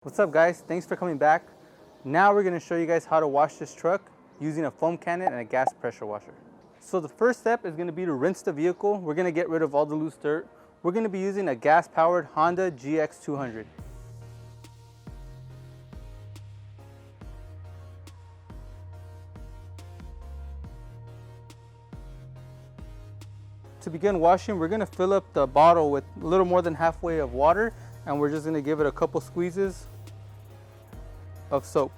What's up guys, thanks for coming back. Now we're going to show you guys how to wash this truck using a foam cannon and a gas pressure washer. So the first step is going to be to rinse the vehicle. We're going to get rid of all the loose dirt. We're going to be using a gas powered Honda GX200. To begin washing, we're going to fill up the bottle with a little more than halfway of water, and we're just going to give it a couple squeezes of soap.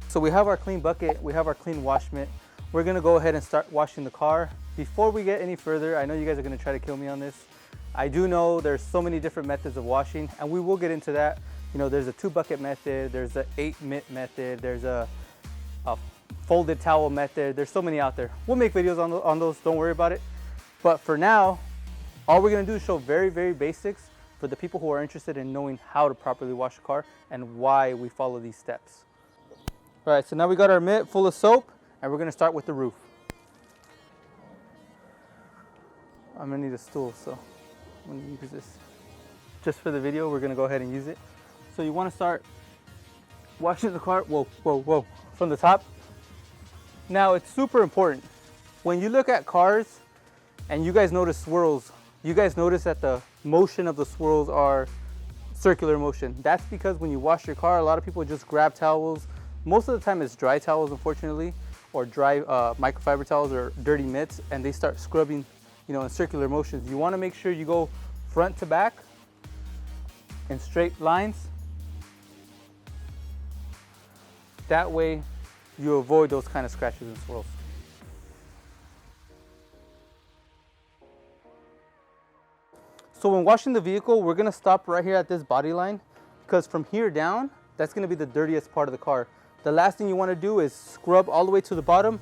So we have our clean bucket, we have our clean wash mitt. We're gonna go ahead and start washing the car. Before we get any further, I know you guys are gonna try to kill me on this. I do know there's so many different methods of washing, and we will get into that. You know, there's a 2-bucket method, there's a 8-mitt method, there's a folded towel method. There's so many out there. We'll make videos on those, don't worry about it. But for now, all we're gonna do is show very basics for the people who are interested in knowing how to properly wash a car and why we follow these steps. All right, so now we got our mitt full of soap, and we're gonna start with the roof. I'm gonna need a stool, so I'm gonna use this. Just for the video, we're gonna go ahead and use it. So you wanna start washing the car, whoa, from the top. Now it's super important. When you look at cars and you guys notice swirls, you guys notice that the motion of the swirls are circular motion. That's because when you wash your car, a lot of people just grab towels. Most of the time it's dry towels, unfortunately, or dry microfiber towels or dirty mitts, and they start scrubbing, you know, in circular motions. You want to make sure you go front to back in straight lines. That way you avoid those kind of scratches and swirls. So when washing the vehicle, we're going to stop right here at this body line, because from here down, that's going to be the dirtiest part of the car. The last thing you want to do is scrub all the way to the bottom,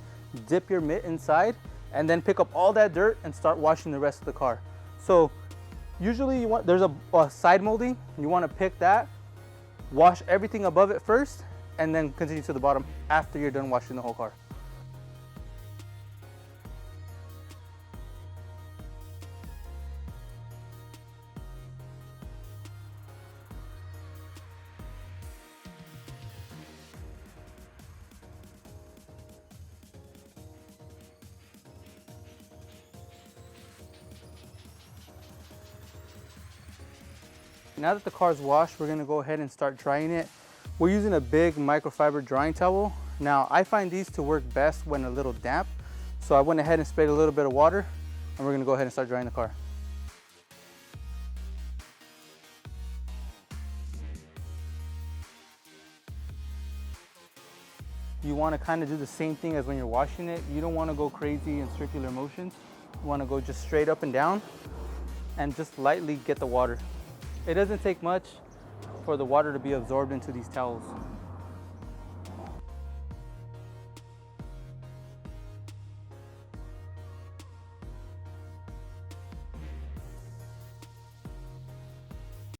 dip your mitt inside, and then pick up all that dirt and start washing the rest of the car. So usually there's a side molding. You want to pick that, wash everything above it first, and then continue to the bottom after you're done washing the whole car. Now that the car's washed, we're going to go ahead and start drying it. We're using a big microfiber drying towel. Now, I find these to work best when a little damp. So I went ahead and sprayed a little bit of water, and we're going to go ahead and start drying the car. You want to kind of do the same thing as when you're washing it. You don't want to go crazy in circular motions. You want to go just straight up and down and just lightly get the water. It doesn't take much for the water to be absorbed into these towels.